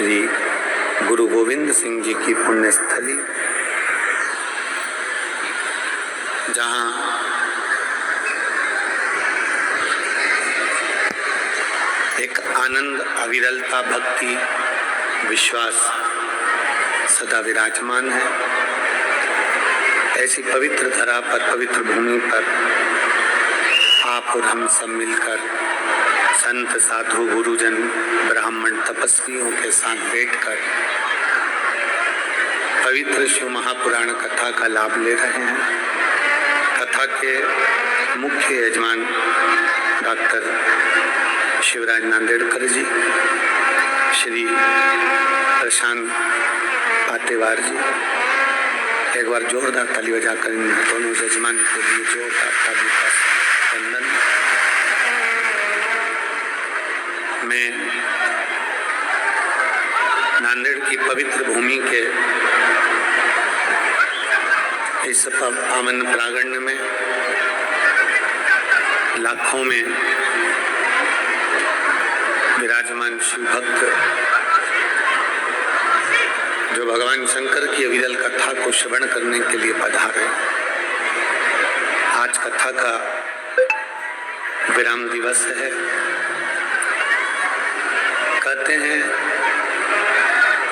श्री गुरु गोविंद सिंह जी की पुण्यस्थली, जहाँ एक आनंद, अविरलता, भक्ति, विश्वास सदा विराजमान है। ऐसी पवित्र धरा पर, पवित्र भूमि पर आप और हम सब मिलकर संत, साधु, गुरुजन, ब्राह्मण, तपस्वियों के साथ बैठकर पवित्र शिव महापुराण कथा का लाभ ले रहे हैं। कथा के मुख्य यजमान डॉक्टर शिवराज नांदेड़कर जी, श्री प्रशांत पातेवार जी, एक बार जोरदार ताली बजाकर इन दोनों यजमान के लिए जोरदार ताली का वंदन। मैं नांदेड़ की पवित्र भूमि के इस पावन प्रांगण में लाखों में विराजमान शिव भक्त जो भगवान शंकर की अविरल कथा को श्रवण करने के लिए पधारे। आज कथा का विराम दिवस है। कहते हैं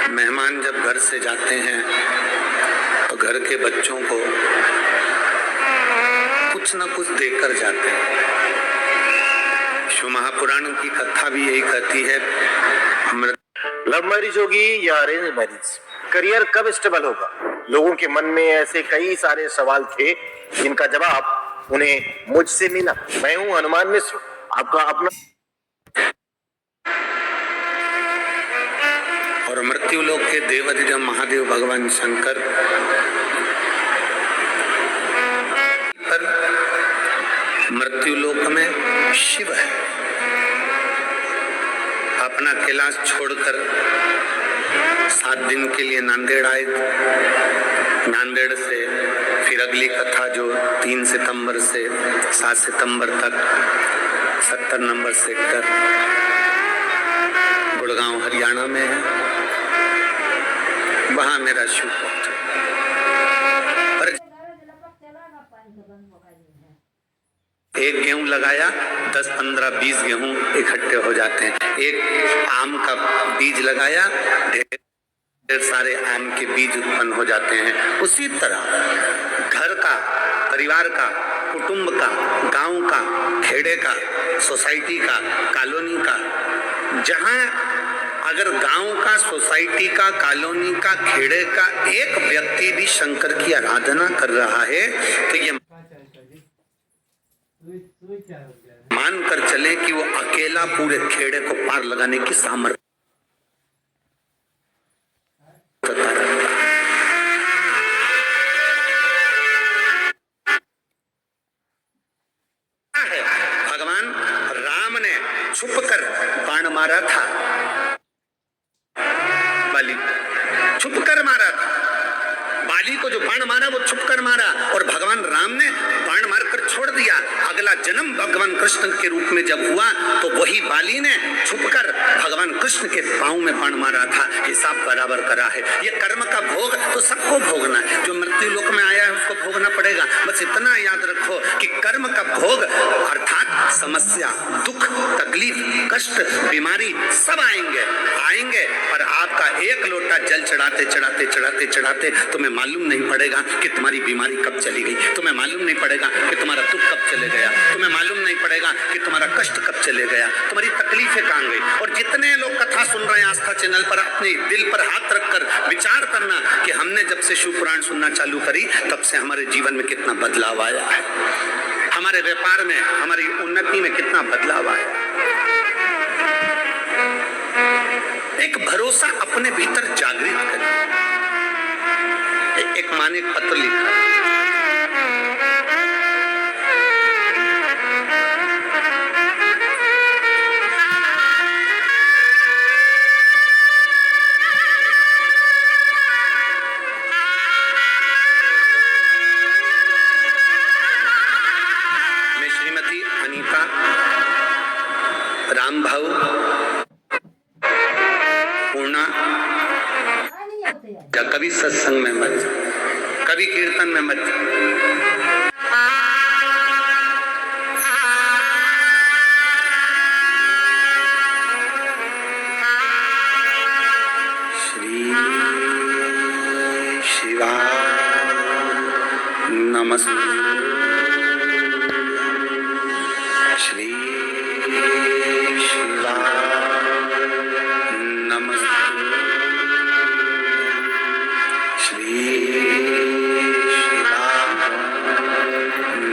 मेहमान जब घर से जाते हैं तो घर के बच्चों को कुछ न कुछ देकर जाते हैं। शिव महापुराण की कथा भी यही कहती है। लव मैरिज होगी या अरेंज मैरिज, करियर कब स्टेबल होगा? लोगों के मन में ऐसे कई सारे सवाल थे जिनका जवाब उन्हें मुझसे मिला। मैं हूं हनुमान मिश्र, आपका अपना। और मृत्यु लोक के देवाधिदेव महादेव भगवान शंकर पर मृत्यु लोक में शिव है। अपना कैलाश छोड़कर 7 दिन के लिए नांदेड़ आए। नांदेड़ से फिर अगली कथा जो 3 सितंबर से 7 सितंबर तक 70 नंबर सेक्टर गुड़गांव हरियाणा में है, वहां मेरा शिव पहुंचा। एक गेहूं लगाया, 10, 15, 20 गेहूं इकट्ठे हो जाते हैं। एक आम का बीज लगाया, ढेर सारे आम के बीज उत्पन्न हो जाते हैं। उसी तरह घर का, परिवार का, कुटुंब का, गांव का, खेड़े का, सोसाइटी का, कॉलोनी का, जहां अगर गांव का, सोसाइटी का, कॉलोनी का, खेड़े का एक व्यक्ति भी शंकर की आराधना कर रहा है तो ये मान कर चले कि वो अकेला पूरे खेड़े को पार लगाने की सामर्थ्य है। भगवान राम ने छुपकर बाण मारा था, बाली छुपकर मारा था। बाली को जो बाण मारा वो छुपकर मारा और भगवान राम ने बाण मारकर छोड़ दिया। अगला जन्म भगवान कृष्ण के रूप में जब हुआ तो वही बाली ने छुपकर भगवान कृष्ण के पांव में बाण मारा था। हिसाब बराबर करा है। ये कर्म का भोग तो सबको भोगना है। जो मृत्यु लोक में आया है उसको भोगना पड़ेगा। बस इतना याद रखो कि कर्म का भोग अर्थात समस्या, दुख, तकलीफ, कष्ट, बीमारी सब आएंगे पर आपका एक लोटा जल चढ़ाते चढ़ाते चढ़ाते चढ़ाते तुम्हें मालूम नहीं पड़ेगा कि तुम्हारी बीमारी कब चली गई। तुम्हें मालूम नहीं पड़ेगा कि तुम्हारा दुख कब चले गया। तुम्हें मालूम नहीं पड़ेगा कि तुम्हारा कष्ट कब चले गया, तुम्हारी तकलीफें कहां गई। और जितने लोग कथा सुन रहे हैं आस्था चैनल पर, अपने दिल पर हाथ रखकर विचार करना कि हमने जब से शिव पुराण सुनना चालू करी तब से हमारे जीवन में कितना बदलाव आया है, हमारे व्यापार में, हमारी उन्नति में कितना बदलाव आया। एक भरोसा अपने भीतर जागृत करें। एक माँ ने एक पत्र लिखा, मैं श्रीमती अनीता राम भाऊ, पूर्णा वहां या कभी सत्संग में मत जा, कभी कीर्तन में मत जा। श्री शिवाय नमस्ते। श्री शिवाय नमस्ते। श्री शिवाय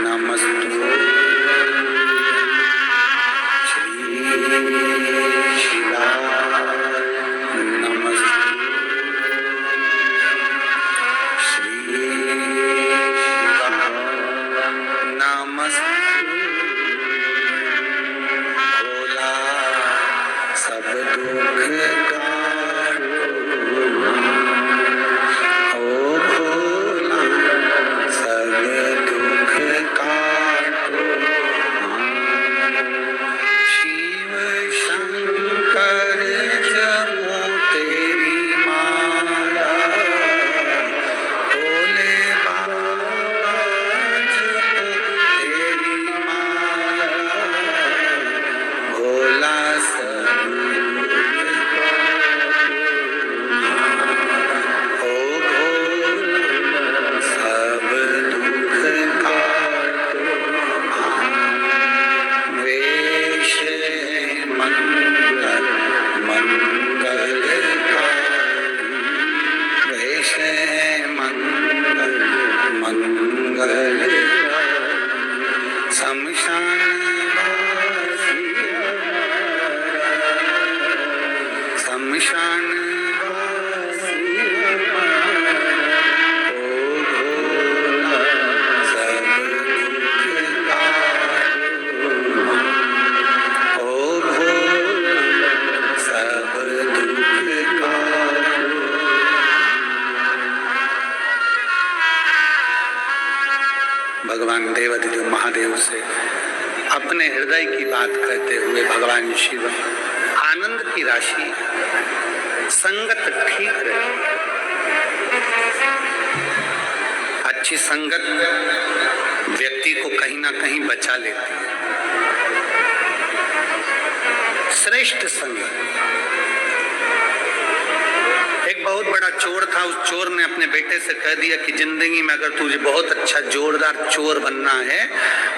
नमस्ते। श्री शिवाय नमस्ते। श्री शिवाय नमस्ते। भोला सब दुख काटो, ओ भोला सब दुख काटो। शिव शंकर जपो तेरी माला, भोले बाबा जपो तेरी माला। भोला सब ओ भोला सब दुख काटो। वेश मंगल मंगलकारी, वेश मंगल मंगलकारी। शमशान शमशान ओ भोला सब दुख काटो, ओ भोला सब दुख काटो। भगवान देवाधिदेव महादेव से अपने हृदय की बात कहते हुए भगवान शिव आनंद की राशि, संगत ठीक रहे। अच्छी संगत व्यक्ति को कहीं ना कहीं बचा लेती है। श्रेष्ठ संगत। एक बहुत बड़ा चोर था, उस चोर ने अपने बेटे से कह दिया कि जिंदगी में अगर तुझे बहुत अच्छा जोरदार चोर बनना है,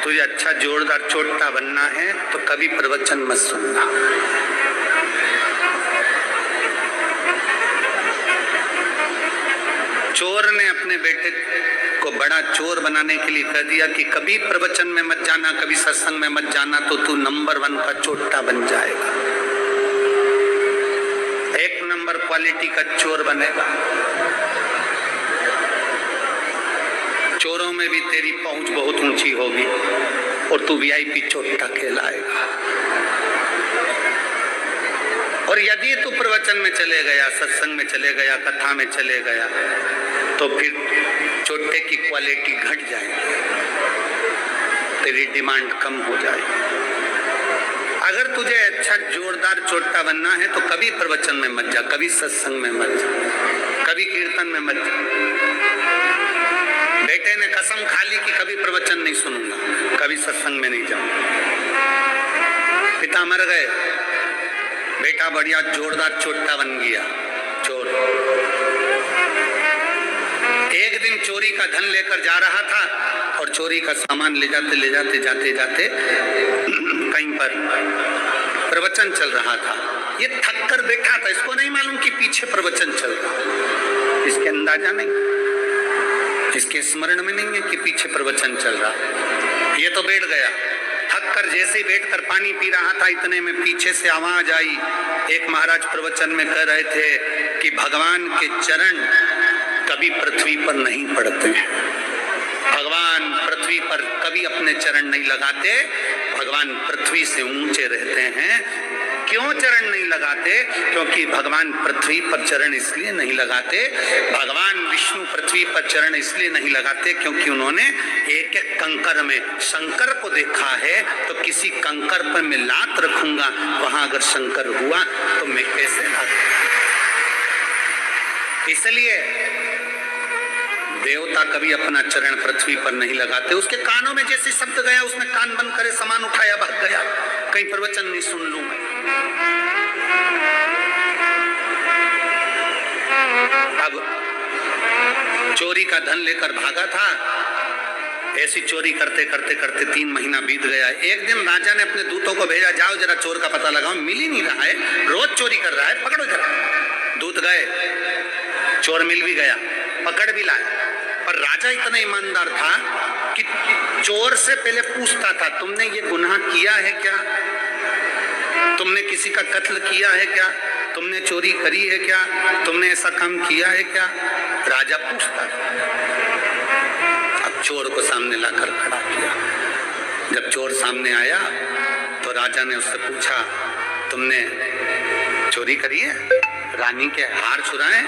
तुझे अच्छा जोरदार चोटा बनना है, तो कभी प्रवचन मत सुनना। चोर ने अपने बेटे को बड़ा चोर बनाने के लिए कह दिया कि कभी प्रवचन में मत जाना, कभी सत्संग में मत जाना, तो तू नंबर 1 का चोटा बन जाएगा, एक नंबर क्वालिटी का चोर बनेगा। चोरों में भी तेरी पहुंच बहुत ऊंची होगी और तू वीआईपी चोटा कहलाएगा। और यदि तू प्रवचन में चले गया, सत्संग में चले गया, कथा में चले गया, तो फिर चोटे की क्वालिटी घट जाएगी, तेरी डिमांड कम हो जाएगी। अगर तुझे अच्छा जोरदार चोटा बनना है तो कभी प्रवचन में मत जा, कभी सत्संग में मत जा, कभी कीर्तन में मत जा। बेटे ने कसम खा ली कि कभी प्रवचन नहीं सुनूंगा, कभी सत्संग में नहीं जाऊंगा। पिता मर गए, बेटा बढ़िया जोरदार चोटा बन गया, चोर। एक दिन चोरी का धन लेकर जा रहा था और चोरी का सामान ले जाते जाते कहीं पर प्रवचन चल रहा था। ये थक कर बैठा था, इसको नहीं मालूम कि पीछे प्रवचन चल रहा, इसके अंदाजा नहीं, इसके स्मरण में नहीं है कि पीछे प्रवचन चल रहा। ये तो बैठ गया, थक कर जैसे ही बैठकर पानी पी रहा था, इतने में पीछे से आवाज आई। एक महाराज प्रवचन में कह रहे थे कि भगवान के चरण कभी पृथ्वी पर नहीं पड़ते हैं, भगवान पृथ्वी पर कभी अपने चरण नहीं लगाते, भगवान पृथ्वी से ऊंचे रहते हैं। क्यों चरण नहीं लगाते? क्योंकि भगवान पृथ्वी पर चरण इसलिए नहीं लगाते, भगवान विष्णु पृथ्वी पर चरण इसलिए नहीं लगाते क्योंकि उन्होंने एक एक कंकर में शंकर को देखा है। तो किसी कंकर पर मैं लात रखूंगा, वहां अगर शंकर हुआ तो मैं कैसे लात? इसलिए देवता कभी अपना चरण पृथ्वी पर नहीं लगाते। उसके कानों में जैसे शब्द गया उसने कान बंद करे सामान उठाया भाग गया, कहीं प्रवचन नहीं सुन लूं मैं। अब चोरी का धन लेकर भागा था, ऐसी चोरी करते करते करते 3 महीना बीत गया। एक दिन राजा ने अपने दूतों को भेजा, जाओ जरा चोर का पता लगाओ, मिल ही नहीं रहा है, रोज चोरी कर रहा है, पकड़ो जरा। दूत गए, चोर मिल भी गया, पकड़ भी लाए। पर राजा इतना ईमानदार था कि चोर से पहले पूछता था, तुमने ये गुनाह किया है क्या, तुमने किसी का कत्ल किया है क्या, तुमने चोरी करी है क्या, तुमने ऐसा काम किया है क्या, राजा पूछता था। अब चोर को सामने लाकर खड़ा किया। जब चोर सामने आया तो राजा ने उससे पूछा, तुमने चोरी करी है, रानी के हार चुराए,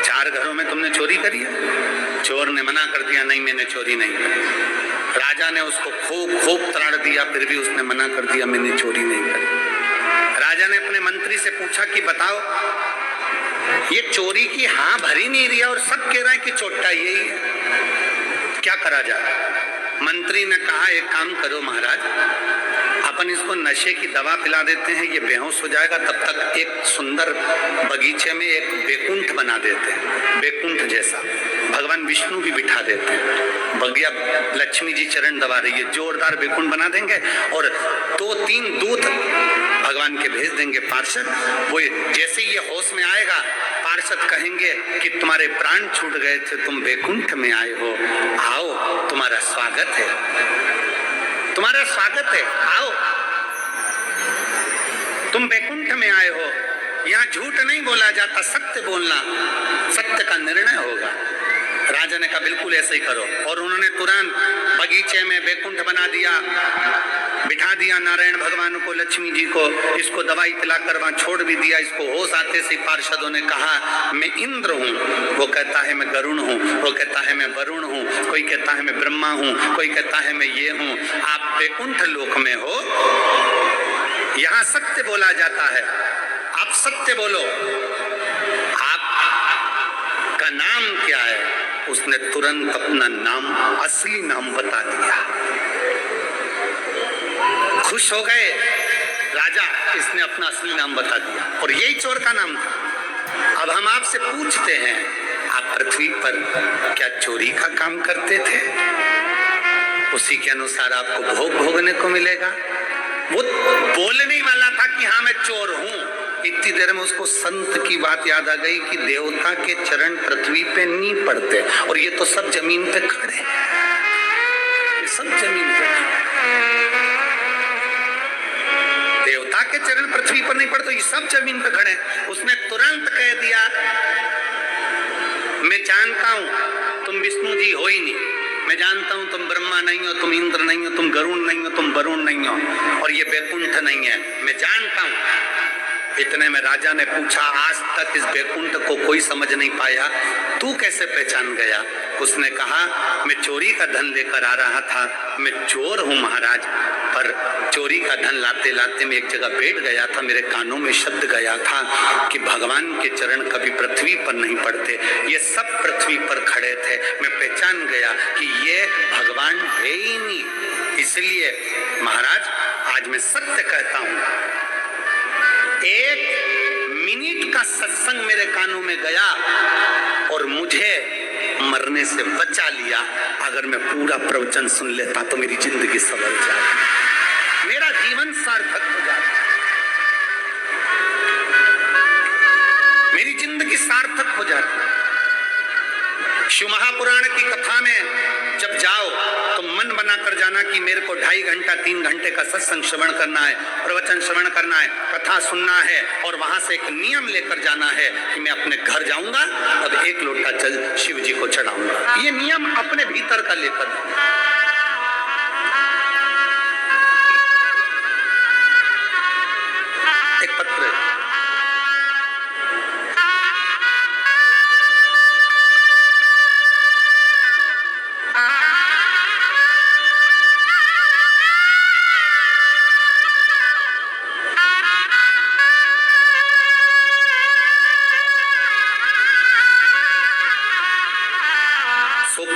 4 घरों में तुमने चोरी करी है? चोर ने मना कर दिया, नहीं मैंने चोरी नहीं करी। राजा ने उसको खूब त्राड़ दिया, फिर भी उसने मना कर दिया, मैंने चोरी नहीं करी। राजा ने अपने मंत्री से पूछा कि बताओ, ये चोरी की हाँ भरी नहीं रही और सब कह रहा है कि चोट्टा यही है, क्या करा जाए? मंत्री ने कहा, एक काम करो महाराज, अपन इसको नशे की दवा पिला देते हैं, ये बेहोश हो जाएगा, तब तक एक सुंदर बगीचे में एक बैकुंठ बना देते हैं, बैकुंठ जैसा भगवान विष्णु भी बिठा देते हैं, भैया लक्ष्मी जी चरण दबा रही है, जोरदार बैकुंठ बना देंगे और 2-3 दूत भगवान के भेज देंगे पार्षद। वो जैसे ये होश में आएगा, पार्षद कहेंगे कि तुम्हारे प्राण छूट गए थे, तुम बैकुंठ में आए हो, आओ तुम्हारा स्वागत है, तुम्हारा स्वागत है, आओ तुम बैकुंठ में आए हो। यहाँ झूठ नहीं बोला जाता, सत्य बोलना, सत्य का निर्णय होगा। राजा ने कहा बिल्कुल ऐसे ही करो, और उन्होंने तुरंत बगीचे में बैकुंठ बना दिया, बिठा दिया नारायण भगवान को, लक्ष्मी जी को, इसको दवाई पिलाकर वहां छोड़ भी दिया। इसको होश आते से पार्षदों ने कहा, मैं इंद्र हूँ, वो कहता है मैं गरुण हूँ, वो कहता है मैं वरुण हूँ, कोई कहता है मैं ब्रह्मा हूँ, कोई कहता है मैं ये हूँ, आप बैकुंठ लोक में हो, यहाँ सत्य बोला जाता है, आप सत्य बोलो, आपका नाम क्या है? उसने तुरंत अपना नाम, असली नाम बता दिया। खुश हो गए राजा, इसने अपना असली नाम बता दिया और यही चोर का नाम था। अब हम आपसे पूछते हैं, आप पृथ्वी पर क्या चोरी का काम करते थे? उसी के अनुसार आपको भोग भोगने को मिलेगा। वो बोलने वाला था कि हाँ मैं चोर हूं, इतनी देर में उसको संत की बात याद आ गई कि देवता के चरण पृथ्वी पे नहीं पड़ते, और ये तो सब जमीन पे खड़े हैं, ये सब जमीन पे खड़े, देवता के चरण पृथ्वी पर नहीं पड़ते, ये सब जमीन पे खड़े। उसने तुरंत कह दिया, मैं जानता हूं तुम विष्णु जी हो ही नहीं, मैं जानता हूं तुम ब्रह्मा नहीं हो, तुम इंद्र नहीं हो, तुम गरुण नहीं हो, तुम वरुण नहीं हो, और ये बैकुंठ नहीं है, मैं जानता हूं। इतने में राजा ने पूछा, आज तक इस बैकुंठ को कोई समझ नहीं पाया, तू कैसे पहचान गया? उसने कहा, मैं चोरी का धन लेकर आ रहा था, मैं चोर हूं महाराज, पर चोरी का धन लाते लाते मैं एक जगह बैठ गया था, मेरे कानों में शब्द गया था कि भगवान के चरण कभी पृथ्वी पर नहीं पड़ते, ये सब पृथ्वी पर खड़े थे, मैं पहचान गया कि ये भगवान है ही नहीं। इसलिए महाराज आज मैं सत्य कहता हूं, 1 मिनट का सत्संग मेरे कानों में गया और मुझे मरने से बचा लिया। अगर मैं पूरा प्रवचन सुन लेता तो मेरी जिंदगी सवर जाती, मेरा जीवन सार्थक हो जाता, मेरी जिंदगी सार्थक हो जाती। शिव महापुराण की कथा में जब जाओ तो मन बना कर जाना कि मेरे को 2.5 घंटा 3 घंटे का सत्संग श्रवण करना है, प्रवचन श्रवण करना है, कथा सुनना है, और वहां से एक नियम लेकर जाना है कि मैं अपने घर जाऊंगा तब 1 लोटा जल शिव जी को चढ़ाऊंगा। ये नियम अपने भीतर का लेकर, एक पत्र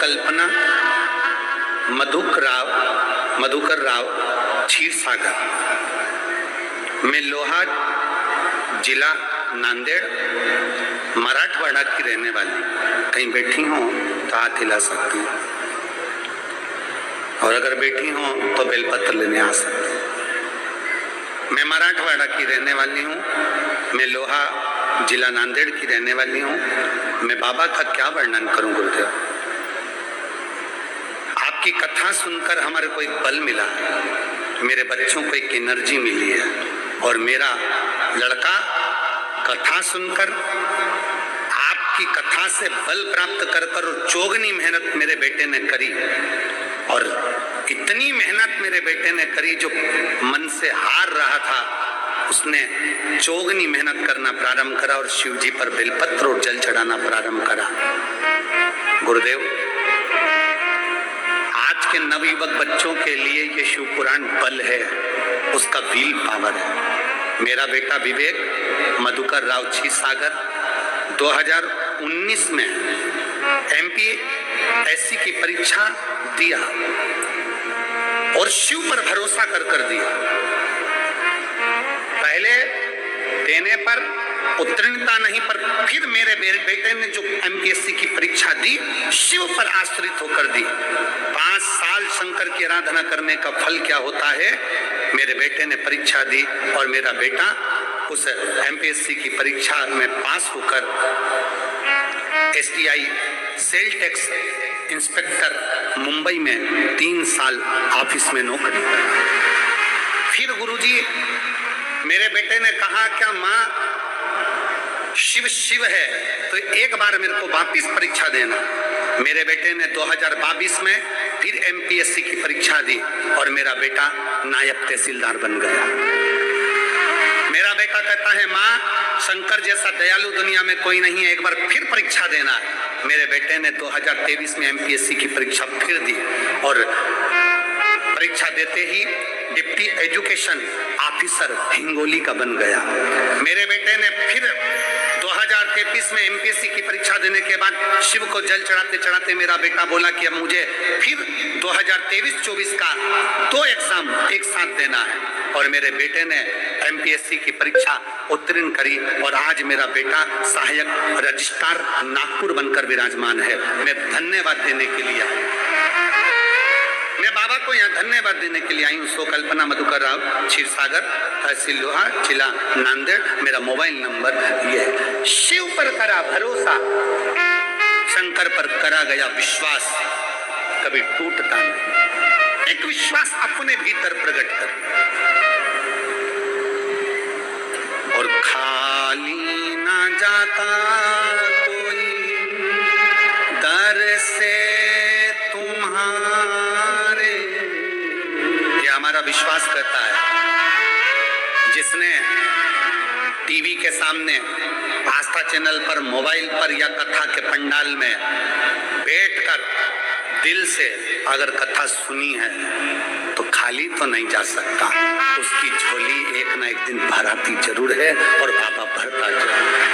कल्पना मधुकर राव क्षीरसागर, मैं लोहा जिला नांदेड़ मराठवाड़ा की रहने वाली, कहीं बैठी हो तो हाथ हिला सकती हूँ, और अगर बैठी हो तो बेलपत्र लेने आ सकती हूँ। मैं मराठवाड़ा की रहने वाली हूँ, मैं लोहा जिला नांदेड़ की रहने वाली हूँ। मैं बाबा का क्या वर्णन करूं गुरुदेव। आपकी कथा सुनकर हमारे को एक बल मिला है, मेरे बच्चों को एक एनर्जी मिली है, और मेरा लड़का कथा सुनकर, आपकी कथा से बल प्राप्त कर कर और चौगनी मेहनत मेरे बेटे ने करी, और इतनी मेहनत मेरे बेटे ने करी जो मन से हार रहा था, उसने चौगनी मेहनत करना प्रारंभ करा और शिव जी पर बेलपत्र और जल चढ़ाना प्रारंभ करा। गुरुदेव, आज के नवयुवक बच्चों के लिए ये शिव पुराण बल है, उसका व्हील पावर है। मेरा बेटा विवेक मधुकर राव क्षीरसागर 2019 में एमपीएससी की परीक्षा दिया और शिव पर भरोसा कर दिया। पहले देने पर उत्तीर्णता नहीं, पर फिर मेरे बेटे ने जो एमपीएससी की परीक्षा दी, शिव पर आश्रित होकर दी। 5 साल शंकर की आराधना करने का फल क्या होता है, मेरे बेटे ने परीक्षा दी और मेरा बेटा उस एमपीएससी की परीक्षा में पास होकर STI sale tax inspector Mumbai में 3 साल ऑफिस में नौकरी करा। फिर गुरुजी मेरे बेटे ने कहा, क्या माँ शिव शिव है तो एक बार मेरे को वापिस परीक्षा देना। मेरे बेटे ने 2022 में फिर एमपीएससी की परीक्षा दी और मेरा बेटा नायब तहसीलदार बन गया। मेरा बेटा कहता है, माँ शंकर जैसा दयालु दुनिया में कोई नहीं है, एक बार फिर परीक्षा देना है। मेरे बेटे ने 2023 में एमपीएससी की परीक्षा फिर दी और परीक्षा देते ही डिप्टी एजुकेशन ऑफिसर हिंगोली का बन गया। मेरे बेटे ने फिर 2023 में एमपीएससी की परीक्षा देने के बाद शिव को जल चढ़ाते चढ़ाते मेरा बेटा बोला कि अब मुझे फिर 2023-24 का 2 एग्जाम एक साथ देना है, और मेरे बेटे ने एमपीएससी की परीक्षा उत्तीर्ण करी और आज मेरा बेटा सहायक रजिस्ट्रार नागपुर बनकर विराजमान है। मैं धन्यवाद देने के लिए, मैं बाबा को यहाँ धन्यवाद देने के लिए आई हूँ। सो कल्पना मधुकर राव क्षीरसागर, तहसील लोहा, जिला नांदेड़। मेरा मोबाइल नंबर ये है। शिव पर करा भरोसा, शंकर पर करा गया विश्वास, कभी टूटता नहीं। एक विश्वास अपने भीतर प्रकट कर, और खाली ना जाता कोई दर से तुम्हारे, ये हमारा विश्वास करता है। जिसने टीवी के सामने, आस्था चैनल पर, मोबाइल पर या कथा के पंडाल में बैठकर दिल से अगर कथा सुनी है तो खाली तो नहीं जा सकता, उसकी झोली एक ना एक दिन भराती जरूर है और बाबा भरता जरूर है।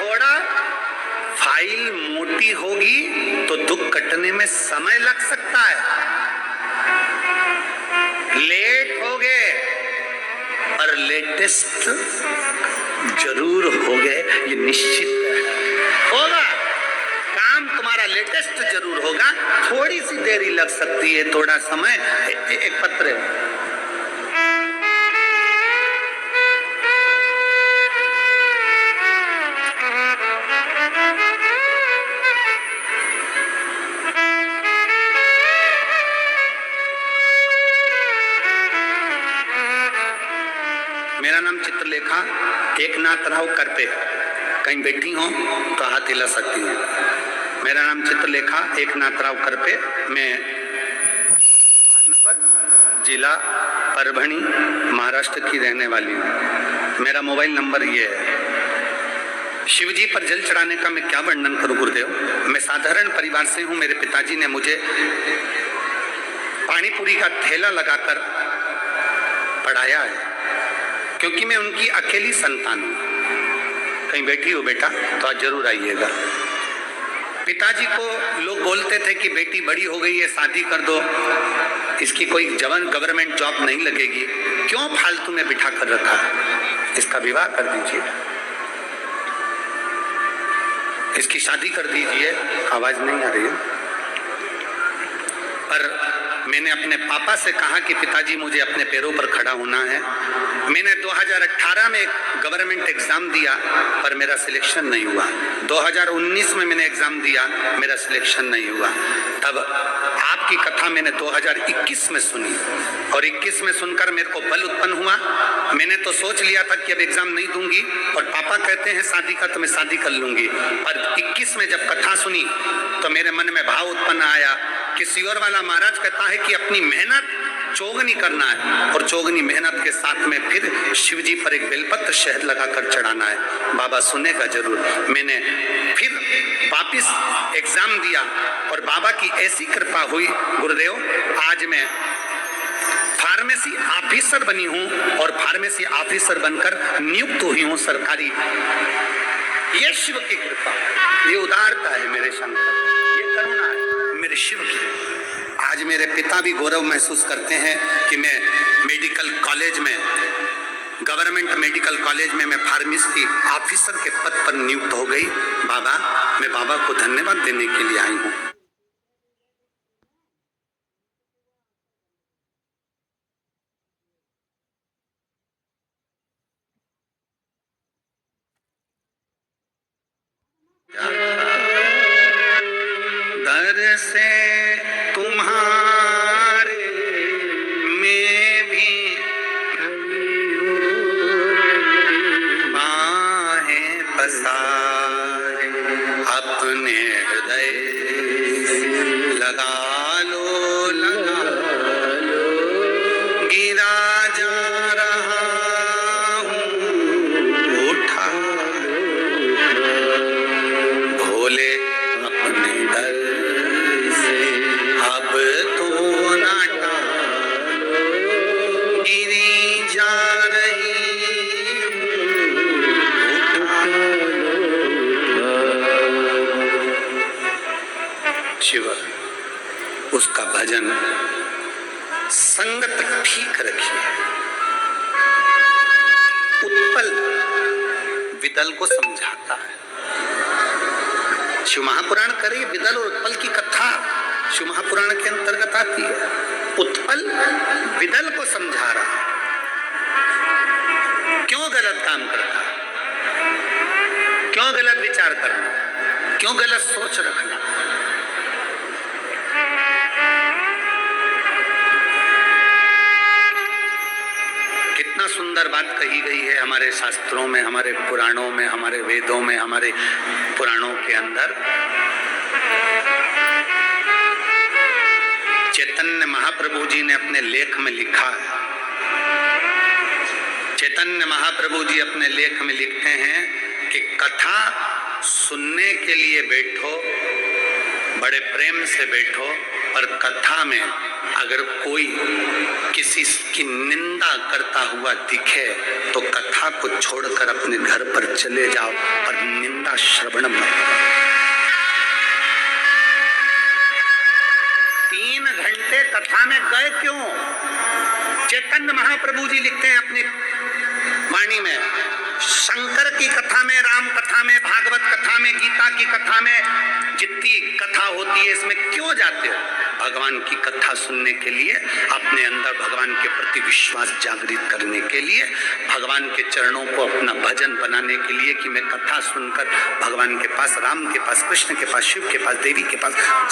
थोड़ा फाइल मोटी होगी तो दुख कटने में समय लग सकता है, लेट हो गए पर लेटेस्ट जरूर हो गए, ये निश्चित होगा। काम तुम्हारा लेटेस्ट जरूर होगा, थोड़ी सी देरी लग सकती है, थोड़ा समय। एक पत्र मेरा नाम चित्रलेखा एकनाथ राव करपे, कहीं बैठी हो तो हाथ हिला सकती हूँ। मेरा नाम चित्रलेखा एकनाथ राव करपे, मैं जिला परभणी महाराष्ट्र की रहने वाली हूँ। मेरा मोबाइल नंबर ये है। शिव जी पर जल चढ़ाने का मैं क्या वर्णन करूँ गुरुदेव। मैं साधारण परिवार से हूँ। मेरे पिताजी ने मुझे पानीपुरी का ठेला लगाकर पढ़ाया है, क्योंकि मैं उनकी अकेली संतान हूँ। कहीं बैठी हो बेटा तो आज जरूर आइएगा। पिताजी को लोग बोलते थे कि बेटी बड़ी हो गई है, शादी कर दो, इसकी कोई जवान गवर्नमेंट जॉब नहीं लगेगी, क्यों फालतू में बिठा कर रखा, इसका विवाह कर दीजिए, इसकी शादी कर दीजिए। आवाज नहीं आ रही है। पर मैंने अपने पापा से कहा कि पिताजी मुझे अपने पैरों पर खड़ा होना है। मैंने 2018 में गवर्नमेंट एग्जाम दिया पर मेरा सिलेक्शन नहीं हुआ। 2019 में मैंने एग्जाम दिया, मेरा सिलेक्शन नहीं हुआ। तब आपकी कथा मैंने 2021 में सुनी और 21 में सुनकर मेरे को बल उत्पन्न हुआ। मैंने तो सोच लिया था कि अब एग्जाम नहीं दूंगी और पापा कहते हैं शादी का तो मैं शादी कर लूंगी। पर 21 में जब कथा सुनी तो मेरे मन में भाव उत्पन्न आया। किसी और वाला महाराज कहता है कि अपनी मेहनत चौगनी करना है और चौगनी मेहनत के साथ में फिर शिव जी पर एक बेलपत्र शहद लगाकर चढ़ाना है। बाबा सुनेगा जरूर। मैंने फिर वापिस एग्जाम दिया और बाबा की ऐसी कृपा हुई गुरुदेव, आज मैं फार्मेसी ऑफिसर बनी हूं और फार्मेसी ऑफिसर बनकर नियुक्त हुई हूं सरकारी। ये शिव की कृपा, ये उदारता है मेरे शंकर, ये करुणा है मेरे शिव की। आज मेरे पिता भी गौरव महसूस करते हैं कि मैं मेडिकल कॉलेज में, गवर्नमेंट मेडिकल कॉलेज में मैं फार्मेसी ऑफिसर के पद पर नियुक्त हो गई। बाबा, मैं बाबा को धन्यवाद देने के लिए आई हूँ। दर से तुम्हारे में भी बाहें पसारे, अपने हृदय लगा लो, लगा लो, गिरा जा रहा हूँ, उठा भोले अपने दर से, अब तो ना टालो, गिरी जा रही हूँ। शिव, उसका भजन संगत ठीक रखिए। उत्पल विदल को समझाता है। शिव महापुराण करिए, विदल और उत्पल की कथा शिव महापुराण के अंतर्गत आती है। उत्पल विदल को समझा रहा है क्यों गलत काम करता है, क्यों गलत विचार करना, क्यों गलत सोच रखना। कितना सुंदर बात कही गई है हमारे शास्त्रों में, हमारे पुराणों में, हमारे वेदों में, हमारे पुराणों के अंदर। चैतन्य महाप्रभु जी ने अपने लेख में लिखा है, चैतन्य महाप्रभु जी अपने लेख में लिखते हैं कि कथा सुनने के लिए बैठो, बड़े प्रेम से बैठो, पर कथा में अगर कोई किसी की निंदा करता हुआ दिखे तो कथा को छोड़कर अपने घर पर चले जाओ और निंदा श्रवण मत करो। 3 घंटे कथा में गए क्यों? चैतन्य महाप्रभु जी लिखते हैं अपनी वाणी में, शंकर की कथा में, राम कथा में, भागवत कथा में, गीता की कथा में, जितनी कथा होती है इसमें क्यों जाते हो? भगवान की कथा सुनने के लिए, अपने अंदर भगवान के प्रति विश्वास जागृत करने के लिए, भगवान के चरणों को अपना भजन बनाने के लिए कि मैं कथा सुनकर भगवान के पास, राम के पास, कृष्ण के पास, शिव के पास, देवी के पास जाऊं।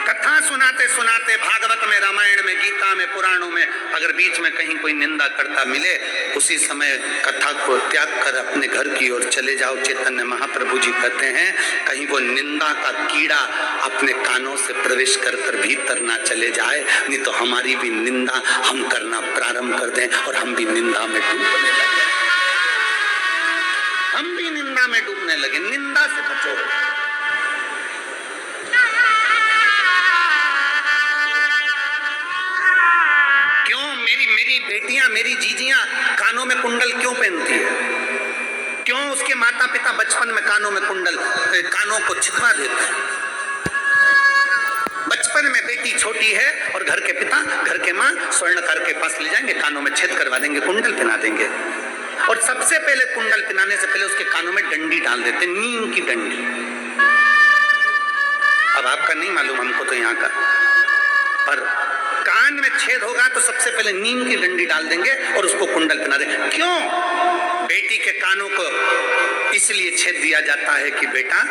कथा सुनाते सुनाते भागवत में, रामायण में, गीता में, पुराणों में अगर बीच में कहीं कोई निंदा करता मिले, उसी समय कथा को त्याग कर अपने घर की ओर चले जाओ। चैतन्य महाप्रभु जी कहते हैं कहीं वो निंदा का कीड़ा अपने कानों से प्रवेश कर भीतर ना चले जाए, नहीं तो हमारी भी निंदा हम करना प्रारंभ कर दें और हम भी निंदा में डूबने लगे। हम भी निंदा में डूबने लगे। निंदा से बचो। क्यों मेरी बेटियां, मेरी जीजियां कानों में कुंडल क्यों पहनती है? क्यों उसके माता पिता बचपन में कानों में कुंडल, कानों को छिदवा देते हैं? बचपन में बेटी छोटी है और घर के पिता, घर के माँ स्वर्णकार के पास ले जाएंगे, कानों में छेद करवा देंगे, कुंडल पहना देंगे। और सबसे पहले कुंडल पहनाने से पहले उसके कानों में डंडी डाल देते, नीम की डंडी। अब आपका नहीं मालूम, हमको तो यहाँ का, पर कान में छेद होगा तो सबसे पहले नीम की डंडी डाल देंगे और उसको कुंडल पहना देंगे। क्यों? बेटी के कानों को इसलिए छेद दिया जाता है कि बेटा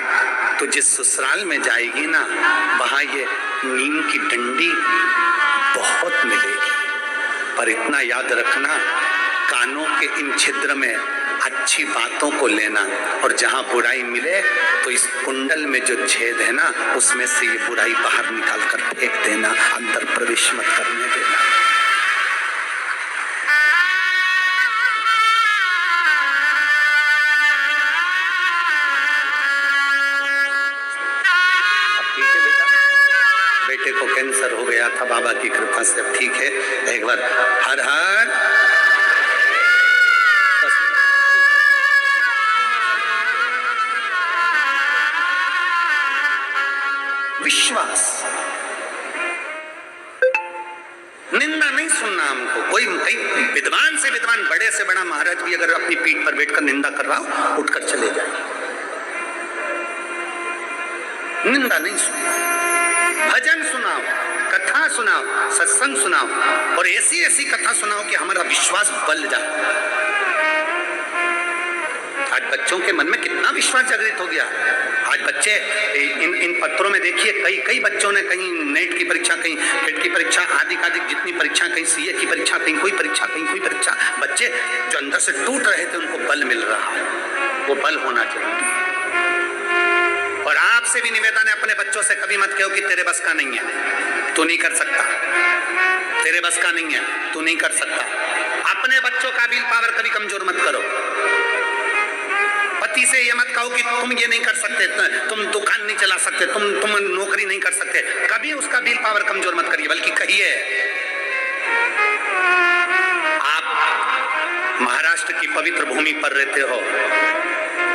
तो जिस ससुराल में जाएगी ना, वहां ये नीम की डंडी बहुत मिलेगी। पर इतना याद रखना, कानों के इन छिद्र में अच्छी बातों को लेना, और जहां बुराई मिले तो इस कुंडल में जो छेद है ना, उसमें से ये बुराई बाहर निकाल कर फेंक देना, अंदर प्रवेश मत करने देना। बेटे को कैंसर हो गया था, बाबा की कृपा से अब ठीक है। एक बार हर हर विश्वास, निंदा नहीं सुनना हमको। कोई कई विद्वान से विद्वान, बड़े से बड़ा महाराज भी अगर अपनी पीठ पर बैठकर निंदा कर रहा हो, उठकर चले जाए। निंदा नहीं सुनना। भजन सुनाओ, कथा सुनाओ, सत्संग सुनाओ, और ऐसी ऐसी कथा सुनाओ कि हमारा विश्वास बल जाए। आज बच्चों के मन में कितना विश्वास जागृत हो गया। आज बच्चे इन पत्रों में देखिए, कई बच्चों ने कहीं नेट की परीक्षा, कहीं टेट की परीक्षा, आदि जितनी परीक्षा, कहीं सीए की परीक्षा, कहीं कोई परीक्षा, कहीं कोई परीक्षा। बच्चे जो अंदर से टूट रहे थे उनको बल मिल रहा है। वो बल होना चाहिए। और आपसे भी निवेदन है, अपने बच्चों से कभी मत कहो कि तेरे बस का नहीं है, तू नहीं कर सकता, तेरे बस का नहीं है, तू नहीं कर सकता। अपने बच्चों का विल पावर कभी कमजोर मत करो। पति से ये मत कहो कि तुम ये नहीं कर सकते, तुम दुकान नहीं चला सकते, तुम नौकरी नहीं कर सकते। कभी उसका विल पावर कमजोर मत करिए, बल्कि कहिए। आप महाराष्ट्र की पवित्र भूमि पर रहते हो।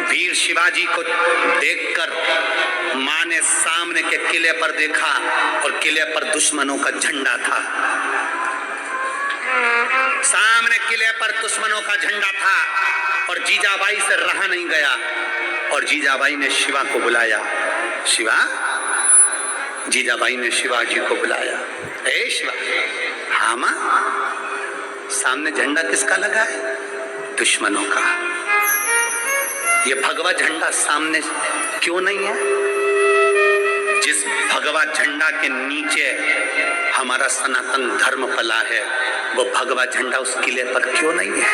वीर शिवाजी को देखकर मां ने सामने के किले पर देखा, और किले पर दुश्मनों का झंडा था। सामने किले पर दुश्मनों का झंडा था, और जीजाबाई से रहा नहीं गया, और जीजाबाई ने शिवा को बुलाया। शिवा, जीजाबाई ने शिवाजी को बुलाया। ए शिवा, हाँ मां, सामने झंडा किसका लगा है? दुश्मनों का। ये भगवा झंडा सामने क्यों नहीं है? जिस भगवा झंडा के नीचे हमारा सनातन धर्म पला है, वो भगवा झंडा उस किले पर क्यों नहीं है?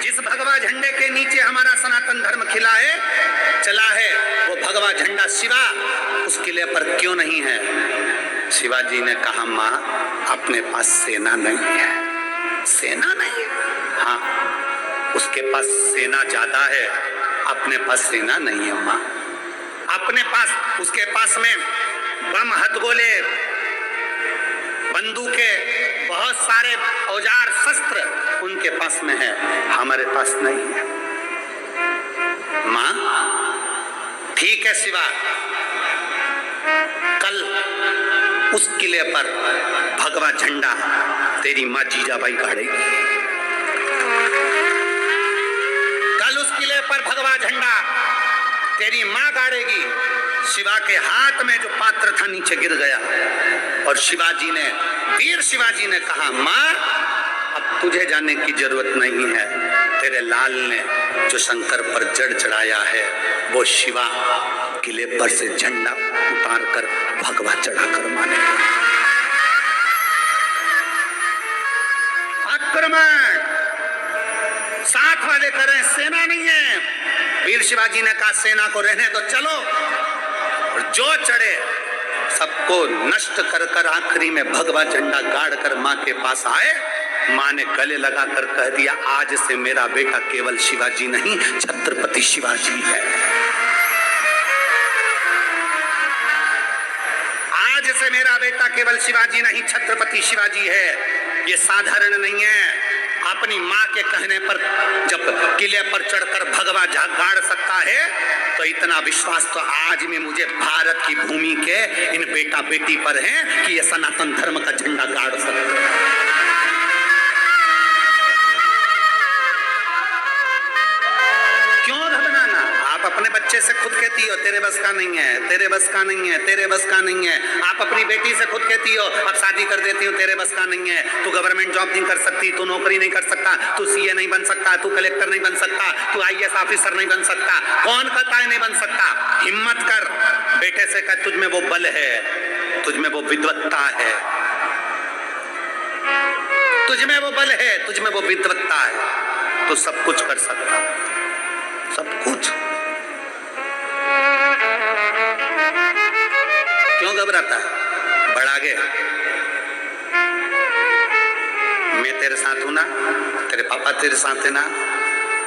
जिस भगवा झंडे के नीचे हमारा सनातन धर्म खिला है, चला है, वो भगवा झंडा शिवा उस किले पर क्यों नहीं है? शिवाजी ने कहा, मां, अपने पास सेना नहीं है। सेना नहीं? हाँ, उसके पास सेना ज्यादा है, अपने पास सेना नहीं है मां। अपने पास, उसके पास में बम, हथगोले, बंदूकें, बहुत सारे औजार, शस्त्र उनके पास में है, हमारे पास नहीं है। मां, ठीक है शिवा, कल उस किले पर भगवा झंडा तेरी मां जीजाबाई गाड़ेगी। कल उस किले पर भगवा झंडा तेरी मां गाड़ेगी। शिवा के हाथ में जो पात्र था नीचे गिर गया, और शिवाजी ने, वीर शिवाजी ने कहा, मां, अब तुझे जाने की जरूरत नहीं है। तेरे लाल ने जो शंकर पर जड़ चढ़ाया है, वो शिवा किले पर से झंडा उतार कर भगवा चढ़ाकर मानेगा। आक्रमण साथ वाले करें, सेना नहीं है। वीर शिवाजी ने कहा, सेना को रहने दो, चलो। और जो चढ़े सबको नष्ट कर कर आखिरी में भगवा झंडा गाड़ कर मां के पास आए। मां ने गले लगाकर कह दिया, आज से मेरा बेटा केवल शिवाजी नहीं, छत्रपति शिवाजी है। आज से मेरा बेटा केवल शिवाजी नहीं छत्रपति शिवाजी है। ये साधारण नहीं है। अपनी माँ के कहने पर जब किले पर चढ़कर भगवा गाड़ सकता है तो इतना विश्वास तो आज में मुझे भारत की भूमि के इन बेटा बेटी पर है कि ये सनातन धर्म का झंडा गाड़ सकते हैं। क्यों घबराना? आप अपने बच्चे से खुद कहती हो तेरे बस का नहीं है, तेरे बस का नहीं है, तेरे बस का नहीं है। आप अपनी बेटी से खुद कहती हो अब शादी कर देती हो, तेरे बस का नहीं है, तू गवर्नमेंट जॉब नहीं कर सकती, तू नौकरी नहीं कर सकता, तू सीए नहीं बन सकता, तू कलेक्टर नहीं बन सकता, तू आईएएस ऑफिसर नहीं बन सकता। कौन कहता है नहीं बन सकता? हिम्मत कर, बेटे से कह तुझ में वो बल है, तुझ में वो विद्वत्ता है, तुझ में वो बल है, तुझ में वो विद्वत्ता है, तो सब कुछ कर सकता, सब कुछ। क्यों घबराता है? बढ़ आगे। मैं तेरे साथ हूं ना, तेरे पापा तेरे साथ है ना,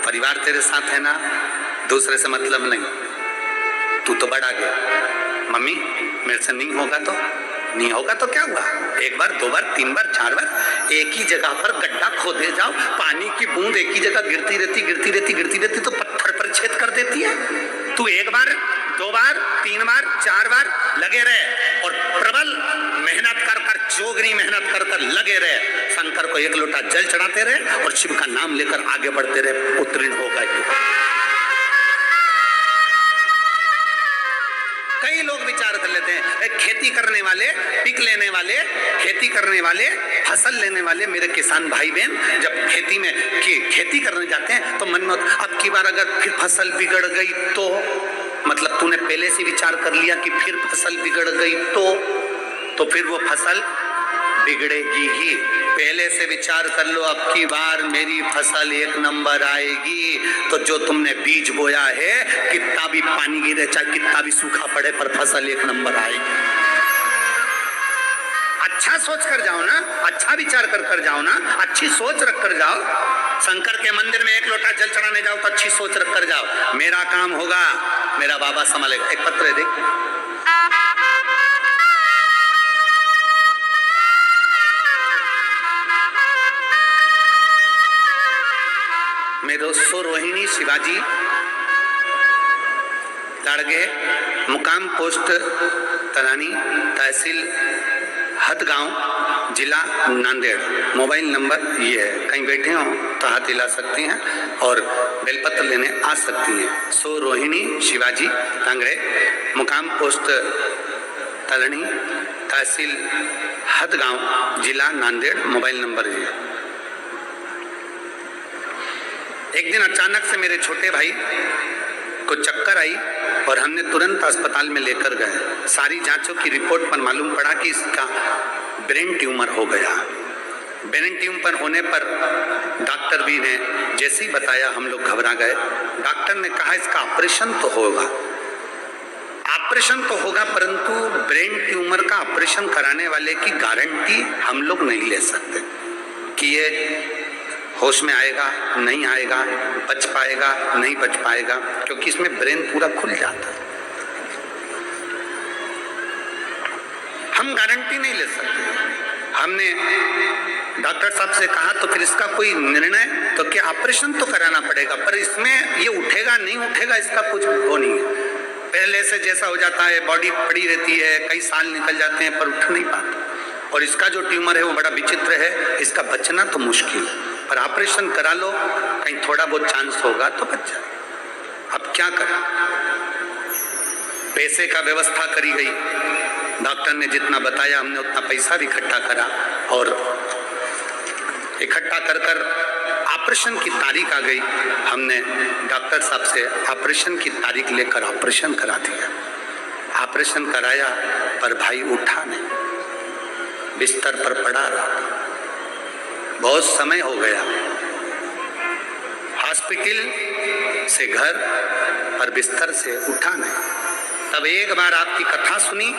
परिवार तेरे साथ है ना, दूसरे से मतलब नहीं। तू तो बढ़ आगे। मम्मी मेरे से नहीं होगा तो नहीं होगा तो क्या हुआ? एक बार, दो बार, तीन बार, चार बार एक ही जगह पर गड्ढा खोदे जाओ, पानी की बूंद एक ही जगह गिरती रहती तो पत्थर पर छेद कर देती है। तू एक बार, दो बार, तीन बार, चार बार लगे रहे और प्रबल मेहनत कर जोगनी मेहनत कर लगे रहे। शंकर को एक लोटा जल चढ़ाते रहे और शिव का नाम लेकर आगे बढ़ते रहे, उत्तीर्ण हो गए। कई लोग विचार कर लेते हैं खेती करने वाले, पिक लेने वाले, खेती करने वाले, फसल लेने वाले मेरे किसान भाई बहन जब खेती में खेती करने जाते हैं तो मन में अब की बार अगर फिर फसल बिगड़ गई तो, मतलब तूने पहले से विचार कर लिया कि फिर फसल बिगड़ गई तो फिर वो फसल बिगड़ेगी ही। पहले से विचार कर लो अब की बार मेरी फसल एक नंबर आएगी तो जो तुमने बीज बोया है कितना भी पानी गिरे चाहे कितना भी सूखा पड़े पर फसल एक नंबर आएगी। अच्छा सोच कर जाओ ना, अच्छा विचार कर जाओ ना, अच्छी सोच रख कर जाओ। शंकर के मंदिर में एक लोटा जल चढ़ाने जाओ तो अच्छी सोच रख कर जाओ, मेरा काम होगा, मेरा बाबा संभालेगा। एक पत्र है देख, मेरो सो रोहिणी शिवाजी लाड़गे, मुकाम पोस्ट तलानी, तहसील हदगांव, जिला नांदेड़। मोबाइल नंबर ये है, कहीं बैठे हो तो हाथ हिला सकती हैं और बेलपत्र लेने आ सकती हैं। सो रोहिणी शिवाजी टांगड़े, मुकाम पोस्ट तलनी, तहसील हदगांव, जिला नांदेड़। मोबाइल नंबर ये। एक दिन अचानक से मेरे छोटे भाई को चक्कर आई और हमने तुरंत अस्पताल में लेकर गए। सारी जांचों की रिपोर्ट पर मालूम पड़ा कि इसका ब्रेन ट्यूमर हो गया। ब्रेन ट्यूमर होने पर डॉक्टर भी ने जैसे ही बताया हम लोग घबरा गए। डॉक्टर ने कहा इसका ऑपरेशन तो होगा, ऑपरेशन तो होगा, परंतु ब्रेन ट्यूमर का ऑपरेशन कराने वाले की गारंटी हम लोग नहीं ले सकते कि ये होश में आएगा नहीं आएगा, बच पाएगा नहीं बच पाएगा, क्योंकि इसमें ब्रेन पूरा खुल जाता है। हम गारंटी नहीं ले सकते। हमने डॉक्टर साहब से कहा तो फिर इसका कोई निर्णय तो क्या ऑपरेशन तो कराना पड़ेगा, पर इसमें ये उठेगा नहीं उठेगा इसका कुछ वो नहीं है। पहले से जैसा हो जाता है, बॉडी पड़ी रहती है, कई साल निकल जाते हैं पर उठ नहीं पाता। और इसका जो ट्यूमर है वो बड़ा विचित्र है, इसका बचना तो मुश्किल है, पर ऑपरेशन करा लो कहीं थोड़ा बहुत चांस होगा तो बच जाए। अब क्या करें? पैसे का व्यवस्था करी गई, डॉक्टर ने जितना बताया हमने उतना पैसा भी इकट्ठा करा और इकट्ठा कर ऑपरेशन की तारीख आ गई। हमने डॉक्टर साहब से ऑपरेशन की तारीख लेकर ऑपरेशन करा दिया। ऑपरेशन कराया पर भाई उठा नहीं, बिस्तर पर पड़ा रहा। बहुत समय हो गया, हॉस्पिटल से घर पर बिस्तर से उठा नहीं। तब एक बार आपकी कथा सुनी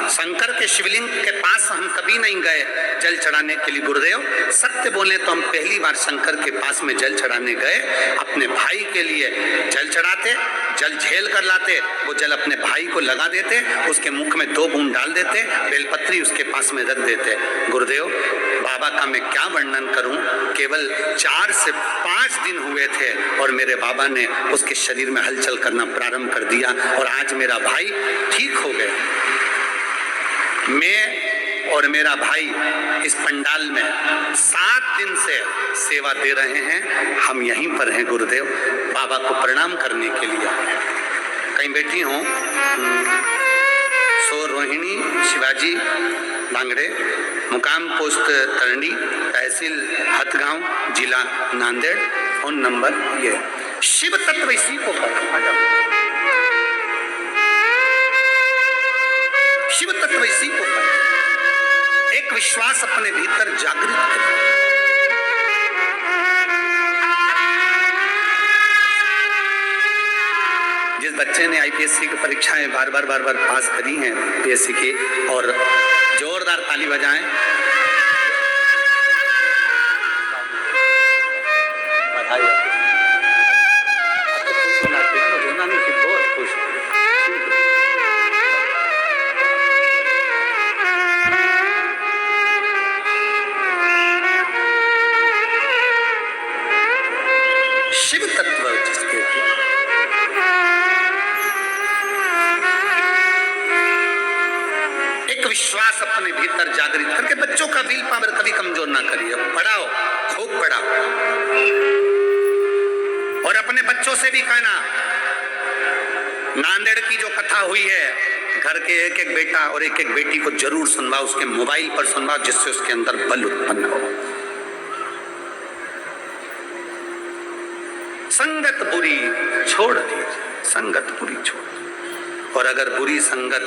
शंकर के शिवलिंग के पास हम कभी नहीं गए जल चढ़ाने के लिए गुरुदेव। सत्य बोले तो हम पहली बार शंकर के पास में जल चढ़ाने गए, अपने भाई के लिए जल चढ़ाते, जल झेल कर लाते, वो जल अपने भाई को लगा देते, उसके मुख में 2 बूंद डाल देते, बेलपत्री उसके पास में रख देते। गुरुदेव बाबा का मैं क्या वर्णन करूं, केवल 4 से 5 दिन हुए थे और मेरे बाबा ने उसके शरीर में हलचल करना प्रारंभ कर दिया और आज मेरा भाई ठीक हो गया। मैं और मेरा भाई इस पंडाल में 7 दिन से सेवा दे रहे हैं, हम यहीं पर हैं गुरुदेव, बाबा को प्रणाम करने के लिए। कहीं बैठी हूँ, सो रोहिणी शिवाजी बांगड़े, मुकाम पोस्ट तरंडी, तहसील हथगांव, जिला नांदेड़, फोन नंबर ये। शिव तत्व इसी को शिव तत्व इसी को एक विश्वास अपने भीतर जागृत करें। जिस बच्चे ने आईपीएससी की परीक्षाएं बार बार पास करी हैं पीएससी की, और जोरदार ताली बजाएं। बधाई। बहुत खुश शिव तत्व जिसके एक विश्वास अपने भीतर जागृत करके बच्चों का विल पावर कभी कमजोर ना करिए, पढ़ाओ, खूब पढ़ाओ। और अपने बच्चों से भी कहना, नांदेड़ की जो कथा हुई है, घर के एक एक बेटा और एक एक बेटी को जरूर सुनवाओ, उसके मोबाइल पर सुनवाओ, जिससे उसके अंदर बल उत्पन्न हो। संगत बुरी छोड़ दीजिए, संगत बुरी छोड़। और अगर बुरी संगत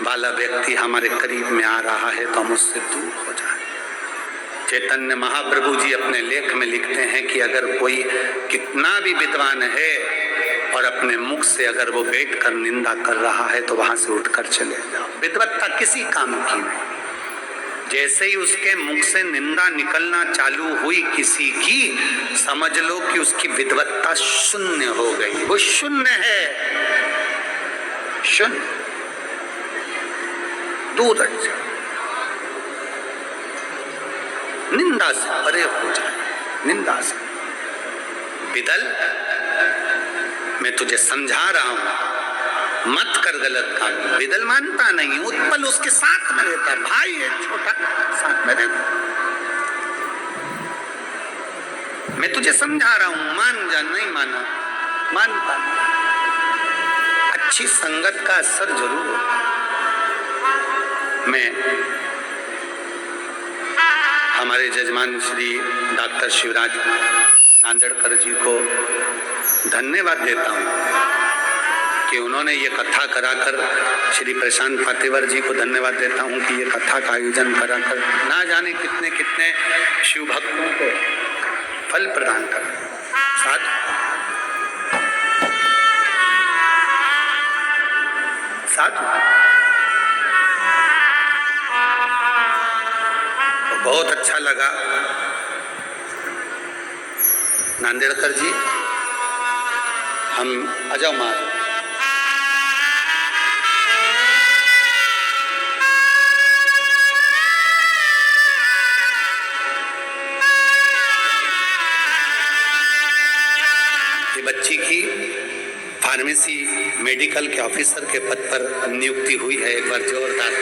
वाला व्यक्ति हमारे करीब में आ रहा है तो हम उससे दूर हो जाए। चैतन्य महाप्रभु जी अपने लेख में लिखते हैं कि अगर कोई कितना भी विद्वान है और अपने मुख से अगर वो बैठकर निंदा कर रहा है तो वहां से उठकर चले जाओ। विद्वत्ता किसी काम की नहीं, जैसे ही उसके मुख से निंदा निकलना चालू हुई किसी की, समझ लो कि उसकी विद्वत्ता शून्य हो गई। वो शून्य है, शून्य। दूर हट जाओ, निंदा से परे हो जाए, निंदा से। बिदल, मैं तुझे समझा रहा हूं, मत कर गलत काम। बिदल मानता नहीं, उत्पल उसके साथ में रहता है, भाई है छोटा, साथ में रहता। मैं तुझे समझा रहा हूं, मान जा। नहीं माना, मानता नहीं। अच्छी संगत का असर जरूर होता। मैं हमारे जजमान श्री डॉक्टर शिवराज नांदेड़कर जी को धन्यवाद देता हूं कि उन्होंने ये कथा कराकर, श्री प्रशांत फातेवर जी को धन्यवाद देता हूं कि ये कथा का आयोजन कराकर ना जाने कितने कितने शिव भक्तों को फल प्रदान कर। साथ बहुत अच्छा लगा। नांदेड़कर जी, हम आ जाओ माँ। ये बच्ची की फार्मेसी मेडिकल के ऑफिसर के पद पर नियुक्ति हुई है, एक बार जोरदार।